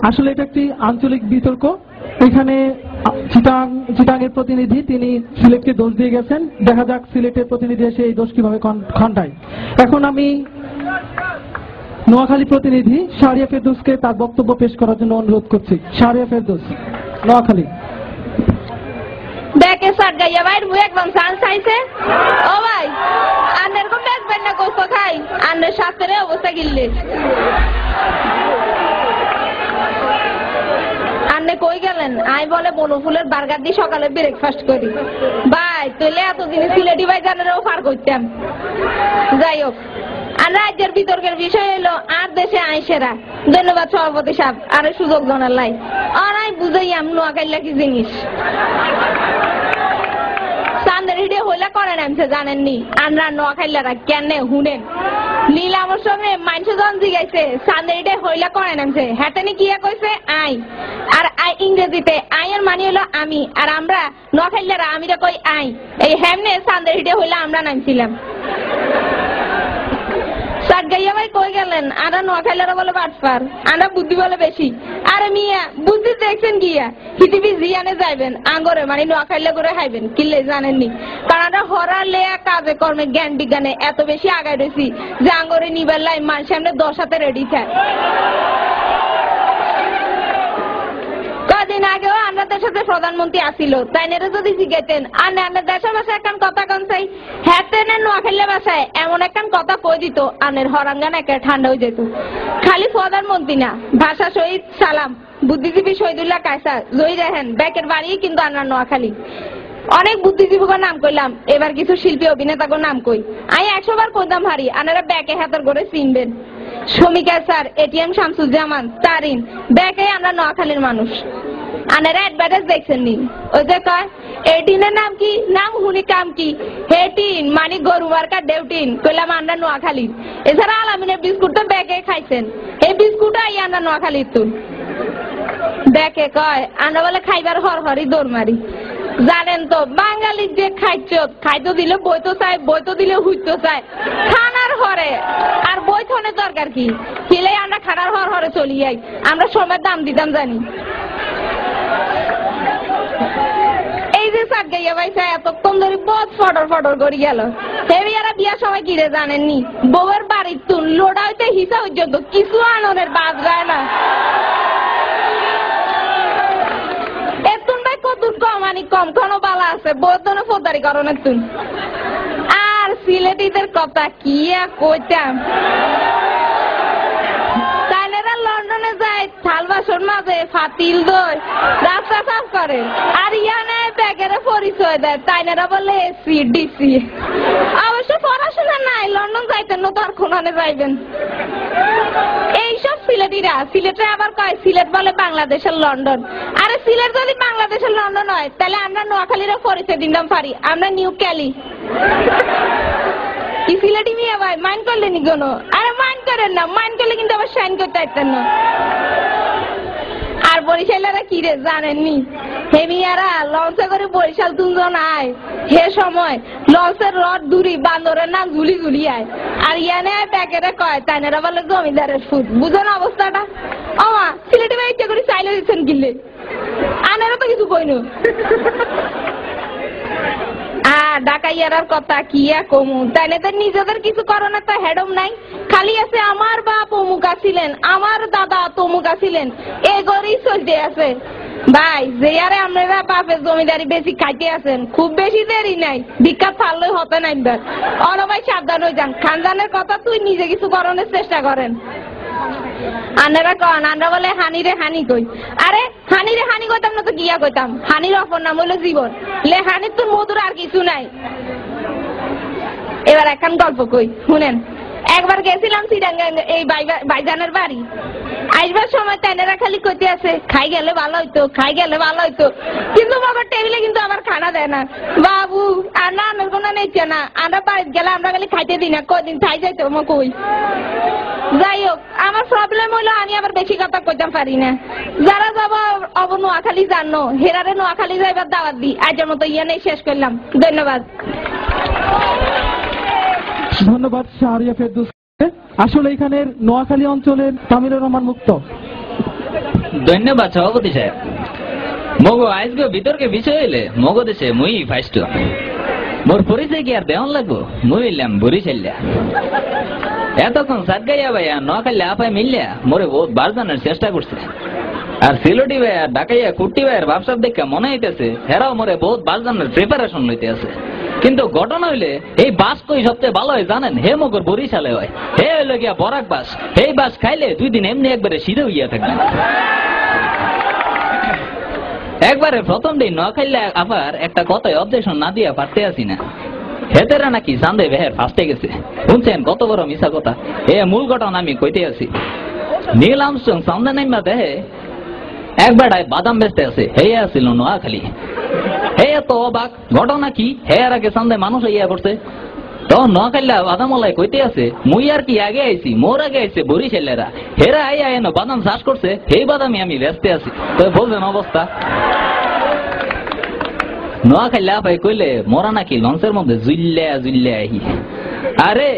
আসলে এটা একটি আঞ্চলিক বিতর্ক। এখানে চিটাঙের প্রতিনিধি তিনি সিলেটকে দোষ দিয়ে গেছেন, দেখা যাক সিলেটের প্রতিনিধি এসে এই দোষ কিভাবে খণ্ডায়। এখন আমি নোয়াখালী প্রতিনিধি শাহরিয়া ফেরদৌসকে তার বক্তব্য পেশ করার জন্য অনুরোধ করছি। শাহরিয়া ফেরদৌস, নোয়াখালী। ব্যাকে সাট গাইয়া ভাই মুই একদম চান্স চাইছে। ও ভাই আন্নের কোন ব্যাগ বেন না গোস্ত খাই আন্নের শাস্ত্রে অবস্থা গিললে আন্নে কই গেলেন? আই বলে বনফুলের বার্গার দিয়ে সকালে ব্রেকফাস্ট করি। ভাই তুইলে এতদিন সিলেটি ভাই জানেরও পার করতাম। যাই হোক, আর রাজ্যের বিতর্কের বিষয় হলো আর দেশে আইসেরা। ধন্যবাদ সভাপতি সাহেব আরে সুযোগ জানার লাই। আর আই বুঝাই আমি নোয়াখাইলা কি জিনিস। চান্দের হিডে হইলে করে নামছে জানেননি? আমরা নোয়াখাইলারা কেন হুনেন নীল আমার সঙ্গে মানুষ জন জিগাইছে চান্দের হিডে হইলে করে নামছে হ্যাঁ কি কইছে আই। আর আই ইংরেজিতে আইয়ের মানে হলো আমি, আর আমরা নোয়াখাইলারা আমিরা কই আই। এই হেমনে চান্দের হিডে হইলে আমরা নামছিলাম। সাতগাইয়া ভাই কই গেলেন? আরা নোয়াখাইলারা বলে বাটফার, আমরা বুদ্ধি বলে বেশি। আরে মিয়া বুদ্ধি দেখছেন গিয়া পৃথিবী জিয়ানে যাইবেন আঙ্গরে মানে নোয়াখাইলা করে খাইবেন কিনলে জানেননি? কারণ আমরা হরা লেয়া কাজে কর্মে জ্ঞান বিজ্ঞানে এত বেশি আগাই রয়েছি যে আঙ্গরে নিবার লাই মানুষ সামনে 10 হাতে রেডি থাকে। কদিন আগেও আমাদের সাথে প্রধানমন্ত্রী আসিল, তাই নেরে যদি জিজ্ঞাতেন আনে দেশের ভাষায় একখান কথা কন চাই হ্যাঁ নোয়াখাইলা ভাষায় এমন একখান কথা কই দিত আনের হরাঙ্গান একে ঠান্ডা হয়ে যেত। খালি প্রধানমন্ত্রী না, ভাষা শহীদ সালাম, বুদ্ধিজীবী শহীদুল্লাহ কায়সার, জয়ী রেহেন ব্যাকের বাড়ি কিন্তু আমরা নোয়াখালী। অনেক বুদ্ধিজীবীর নাম কইলাম, এবার কিছু শিল্পী অভিনেতার নাম কই। আমি 100 বার কইতাম হারি আনারা ব্যাকে হাতের করে চিনবেন। শমিকা স্যার, এটিএম শামসুজ্জামান, তারিন, ব্যাকে আমরা নোয়াখালীর মানুষ। আনারা অ্যাডভার্টাইজ দেখছেন নি? ওই যে কয় এটিনের নাম কি, নাম হুনি কাম কি, হেটিন মানে গরু মার্কা ডেউটিন, কইলাম আমরা নোয়াখালীর। এছাড়া আলামিনের বিস্কুট তো ব্যাকে খাইছেন, এই বিস্কুট আই আমরা নোয়াখালীর তুন। ব্যাকে কয় আমরা বলে খাইবার হরহরি দৌড় মারি। জানেন তো বাঙালির যে খাইতো দিলে বইতো চায়, বইতো দিলে হুইতো চায় খানার হরে, আর বইথনে দরকার কি? কিলে আমরা খানার হর হরে চলি যাই, আমরা সময়ের দাম দিতাম জানি। এই যে সাতগাইয়া ভাইসা এতক্ষণ ধরে বহুত ফটর করি গেল। হেবিয়ারা বিয়ার সময় কিরে জানেননি? বউয়ের বাড়ির তুন লোড়া হইতে হিসা পর্যন্ত কিছু আননের বাদ যায় না। কম কোনো বালা আছে বৌদ্ধনে ফোদারি করণের তুন। আর সিলেটিদের কথা কি কইতাম, তাইনেরা লন্ডনে যায় থাল বাসন মাঝে ফাতিল দই রাস্তা সাফ করে, আর ইয়ানে ব্যাগেরে পরিচয় দেয় তাইনেরা বলে এসি ডিসি। অবশ্য পড়াশোনা নাই, লন্ডন যাইতেন না তো আর কোনানে যাইবেন। এইসব সিলেটিরা, সিলেটে আবার কয় সিলেট বলে বাংলাদেশের লন্ডন। আরে সিলেট যদি বাংলাদেশের লন্ডন হয় তাহলে আমরা নোয়াখালীরও পরিচয় দিতাম পারি, আমরা নিউ ক্যালি। কি সিলেটি মিয়া ভাই মাইন্ড করলেন নি কোনো? আরে মাইন্ড করেন না, মাইন্ড করলে কিন্তু আবার সাইন করতে পারতেন না। আর বরিশালেরা কি রে জানেননি? হেমিয়ারা লঞ্চে করে বরিশাল তুনজন আয়, হে সময় লঞ্চের রড দূরি বান্দরের নাম ঝুলি আয়, আর ইয়ানে প্যাকেটে কয় তাইনেরা বলে জমিদারের ফুট। বুঝেন অবস্থাটা? আমা সিলেটে ভাই ইচ্ছা করে চাইলে দিচ্ছেন কিনলে আনেরা তো কিছু কইনো। ডাকাইয়ার কথা কি কমু, তাইলে তো নিজেদের কিছু করোনা তো হেডম নাই, খালি আছে আমার বাপ অমুক ছিলেন, আমার দাদা তমুক ছিলেন, এগোরই চলতে আছে। ভাই যে আরে আমরা বাপের জমিদারি বেশি খাইতে আছেন, খুব বেশি দেরি নাই, ভিক্ষা ছাড়লে হতে নাই। ভাই সাবধান হয়ে যান, খানদানের কথা তুই নিজে কিছু করণের চেষ্টা করেন। আনারা কন আমরা বলে হানিরে হানি কই। আরে হানিরে হানি কইতাম না তো গিয়া কইতাম, হানির অপর নাম হলো জীবন। লে হানির তোর মধুর আর কিছু নাই। এবার এখন গল্প কই শুনেন। একবার গেছিলাম চিটাঙ্গা এই ভাইজানের বাড়ি, আসবার সময় তাইনেরা খালি কইতে আছে খাই গেলে ভালো হইতো, খাই গেলে ভালো হইতো, কিন্তু বাবার টেবিলে কিন্তু আবার খানা দেয় না। বাবু আর না আনার কোনো নিচ্ছে না, আমরা বাড়িতে গেলে আমরা খালি খাইতে দিই না, কদিন খাই যাইতো মো কই। যাই হোক আমার প্রবলেম হইলো আমি আবার বেশি কথা কইতাম পারি না। যারা যাবো অব নোয়াখালী জানো, হেরারে নোয়াখালী যাইবার দাওয়াত দি। আজের মতো ইয়ে নেই, শেষ করলাম। ধন্যবাদ। ধন্যবাদ শাহরিয়া ফেরদৌস। আসলে এখানের নোয়াখালী অঞ্চলের তামিলুর রহমান মুক্ত। ধন্যবাদ সভাপতি সাহেব। মগো আজকে বিতর্কে বিষয় হইলে মগো দেশে মুই ফাইস্ট। মোর পরিচয় কি আর দেওয়ান লাগবো? মুই হইলাম বরিশাল্লা। এতক্ষণ সাতগাইয়া ভাইয়া নোয়াখালী আপায় মিললিয়া মোরে বহুত বার জানার চেষ্টা করছে। আর সিলেটি ভাইয়া ডাকাইয়া কুট্টি ভাইয়ের ভাবসাব দেখে মনে হইতেছে হেরাও মোরে বহুত বার জানার প্রিপারেশন লইতে আছে। কিন্তু ঘটনা হইলে এই বাস কই সবচেয়ে ভালো হয় জানেন? হে মগর বরিশালে হয়। হে হইল গিয়া বরাক বাস। এই বাস খাইলে 2 দিন এমনি একবারে সিধে হইয়া থাকবে। একবারে প্রথম দিন নোয়াখালী আবার একটা কথায় অবজেকশন না দিয়া পারতে আসি না। হেতেরা নাকি চান্দে বেহের ফাঁসতে গেছে। শুনছেন কত বড় মিশা কথা? এ মূল ঘটনা আমি কইতে আছি। নীল আর্মস্ট্রং চান্দে নাইমা দেহে একবার বাদাম বেচতে আছে। হে আসছিল নোয়াখালী। হে তো অবাক। ঘটনা কি? হে আর আগে চান্দে মানুষ ইয়া করছে। তখন নোয়াখালী বাদামলাই কইতে আছে মুই আর কি আগে আইছি, মোর আগে আইছে বরিশালেরা। হেরা আইয়া এনো বাদাম চাষ করছে, সেই বাদামই আমি বেচতে আছি। তো বলছেন অবস্থা। নোয়াখালী ভাই কইলে মোরা নাকি লঞ্চের মধ্যে জুল্লা জুল্লা আহি। আরে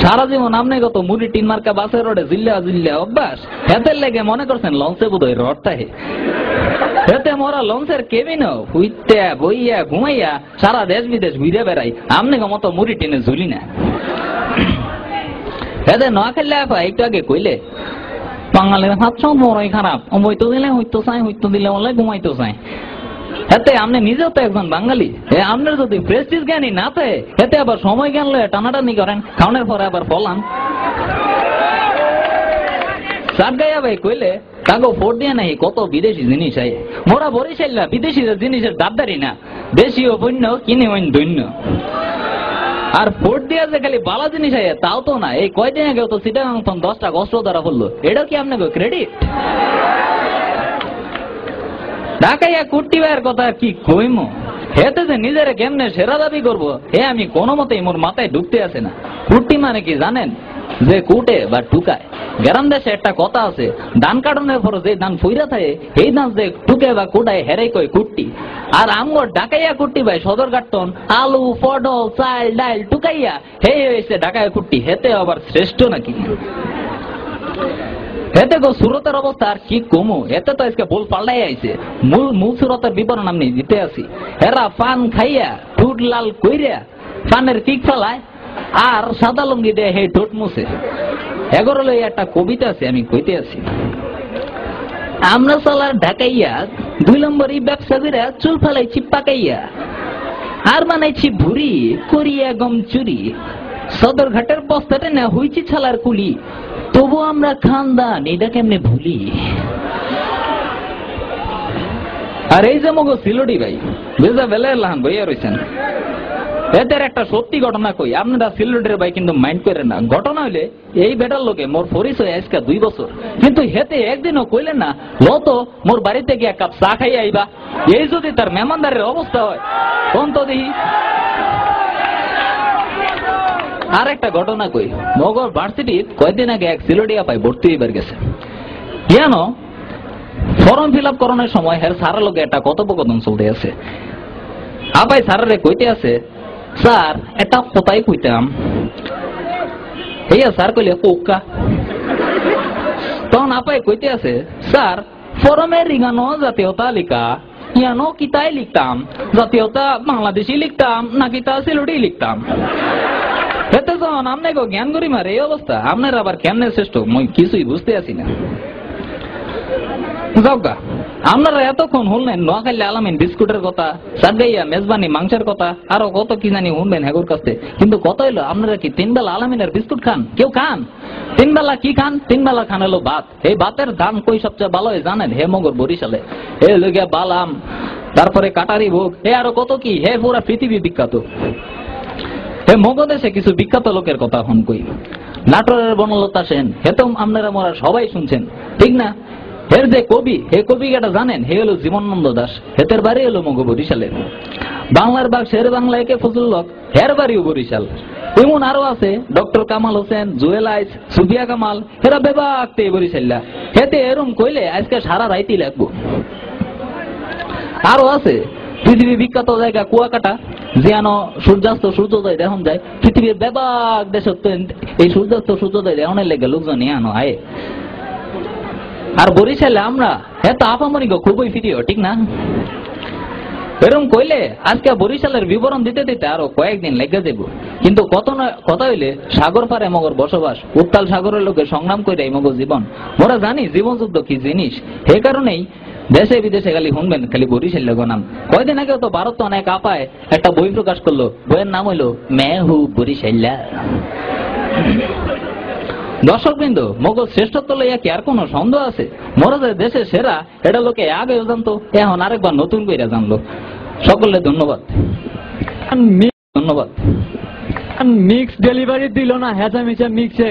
সারা জীবন আপনি কত মুড়ি টিন মার্কা বাসের রোডে জুল্লা জুল্লা অভ্যাস। হেতের লেগে মনে করছেন লঞ্চে বোধহয় রড থাকে। হেতে মোরা লঞ্চের কেবিন হুইতে বইয়া ঘুমাইয়া সারা দেশ বিদেশ ঘুরে বেড়াই। আপনি মতো মুড়ি টিনে ঝুলি না। হেতে নোয়াখালী ভাই একটু আগে কইলে বাঙালির হাত সব বড়ই খারাপ। হইতো দিলে হইতো চাই, হইতো দিলে বলে ঘুমাইতো চাই। এতে আপনি নিজেও তো একজন বাঙালি। আপনার যদি প্রেস্টিজ জ্ঞানী না থাকে এতে আবার সময় জ্ঞান লয়ে টানাটানি করেন, খাওয়ানোর পরে আবার ফলান। সাতগাইয়া ভাই কইলে তাগো ভোট দিয়ে নাই কত বিদেশি জিনিস আয়। মোরা বরিশাল্লা বিদেশি জিনিসের দাবদারি না, দেশীয় পণ্য কিনে হইন দৈন্য। আর ভোট দিয়া যে খালি বালা জিনিস আয় তাও তো না। এই কয়দিন আগেও তো চিটাগাং 10টা কষ্ট ধরা পড়লো। এটা কি আপনাকে ক্রেডিট? ঢাকাইয়া কুট্টি ভাইয়ের কথা কি কইমো? হেতে যে নিজের কেমনে সেরা দাবি করবো হে আমি কোনো মতেই মোর মাথায় ঢুকতে আসে না। কুট্টি মানে কি জানেন? যে কুটে বা টুকায়। গ্রাম দেশে একটা কথা আছে, ধান কাটনের পর যে ধান ফুইরা থাকে এই ধান যে টুকে বা কুটায় হেরে কয় কুট্টি। আর আমগো ঢাকাইয়া কুট্টি ভাই সদর কাটন আলু পটল চাল ডাল টুকাইয়া হে হয়েছে ঢাকাইয়া কুট্টি। হেতে আবার শ্রেষ্ঠ নাকি? এতে গো সুরতের অবস্থা আর কি কমু। এতে তো আজকে বল পাল্টাই আইছে। মূল সুরতের বিবরণ আমি দিতে আছি। এরা পান খাইয়া ঠোঁট লাল কইরা পানের পিক ফেলায় আর সাদা লুঙ্গি দেয় হে ঠোঁট মুছে। এগোর লই একটা কবিতা আছে আমি কইতে আছি। আমরা সালার ঢাকাইয়া 2 নম্বরই ব্যবসা কইরা চুল ফেলাইছি পাকাইয়া, আর বানাইছি ভুরি করিয়া গম চুরি, সদরঘাটের বস্তাতে না হইছি ছালার কুলি, তবু আমরা খানদান এটা কেমনে ভুলি। আর এই যে মগো সিলোডি ভাই বেজা বেলায় লাহান বইয়া রয়েছেন। এদের একটা সত্যি ঘটনা কই, আপনারা সিলোডির ভাই কিন্তু মাইন্ড করেন না। ঘটনা হইলে এই বেটার লোকে মোর পরিচয় আজকে 2 বছর, কিন্তু হেতে একদিনও কইলেন না লত মোর বাড়িতে গিয়ে 1 কাপ চা খাই আইবা। এই যদি তার মেহমানদারের অবস্থা হয় কোন তো দেখি। আর একটা ঘটনা কই, মগর ভার্সিটি কয়েকদিন আগে এক সিলোডিয়া পাই ভর্তি হইবার গেছে। জানো ফর্ম ফিল আপ করানোর সময় হের সারা লোকে একটা কথোপকথন চলতে আছে। আপাই স্যারের কইতে আছে, স্যার এটা কোথায় কইতাম। হেয়া স্যার কইলে কোকা। তখন আপাই কইতে আছে, স্যার ফরমের রিগানো জাতীয় তালিকা ইয়ানো কিতায় লিখতাম, জাতীয়তা বাংলাদেশি লিখতাম নাকি তা সিলোডি লিখতাম। এতে যখন আপনাকে জ্ঞান করি মারে এই অবস্থা, আপনার আবার কেমনে শ্রেষ্ঠ মই কিছুই বুঝতে আসি না। যাওগা আপনারা এতক্ষণ শুনলেন নোয়াখালী আলামিন বিস্কুটের কথা, সাতগাইয়া মেজবানি মাংসের কথা, আরো কত কি জানি শুনবেন হেগুর কাছে। কিন্তু কত হইলো আপনারা কি 3 বেলা আলামিনের বিস্কুট খান? কেউ খান? 3 বেলা কি খান? 3 বেলা খান হলো ভাত। এই ভাতের দাম কই সবচেয়ে ভালো হয় জানেন? হে মগর বরিশালে। এ লইগা বালাম, তারপরে কাটারি ভোগ, এ আরো কত কি, হে পুরা পৃথিবী বিখ্যাত। হে মগদেশে কিছু বিখ্যাত লোকের কথা হন কই। নাটোরের বনলতা সেন, হে তো আপনারা মোরা সবাই শুনছেন ঠিক না? এর যে কবি, হে কবি এটা জানেন? হে হলো জীবনানন্দ দাস। হেতের বাড়ি হলো মগ বরিশালে। বাংলার বাগ শের বাংলা একে ফজলুল হক, হের বাড়িও বরিশাল। এমন আরো আছে ডক্টর কামাল হোসেন, জুয়েল আইস, সুফিয়া কামাল, এরা বেবাকতে বরিশাল্লা। হেতে এরম কইলে আজকে সারা রাইতেই লাগবো। আরো আছে পৃথিবীর বিখ্যাত জায়গা কুয়াকাটা, যেন সূর্যাস্ত সূর্যোদয় দেখুন যায়। পৃথিবীর বেবাক দেশ এই সূর্যাস্ত সূর্যোদয় দেখনের লেগে লোকজন ইয়ানো আয়। আর বরিশালে আমরা এত আপামরি খুবই প্রিয়, ঠিক না? এরকম কইলে আজকে বরিশালের বিবরণ দিতে দিতে আরো কয়েকদিন লেগে যাব, কিন্তু কথা হইলে সাগর পারে মগর বসবাস, উত্তাল সাগরের লোকে সংগ্রাম করে মগর জীবন। মোরা জানি জীবন যুদ্ধ কি জিনিস, সে কারণেই দেশে বিদেশে খালি শুনবেন খালি বরিশাল লোক নাম। কয়দিন আগে তো ভারত তো অনেক আপায় একটা বই প্রকাশ করলো, বইয়ের নাম হইলো মে হু বরিশাল্লা। দর্শকবৃন্দ, মোগল শ্রেষ্ঠত্ব লইয়া কি আর কোনো সন্দেহ আছে? মোরা যে দেশের সেরা এটা লোকে আগেও জানতো, এখন আরেকবার নতুন করে জানলো। সকলে ধন্যবাদ, ধন্যবাদ। মিক্স ডেলিভারি দিল না, হেঁচা মিচা মিক্সে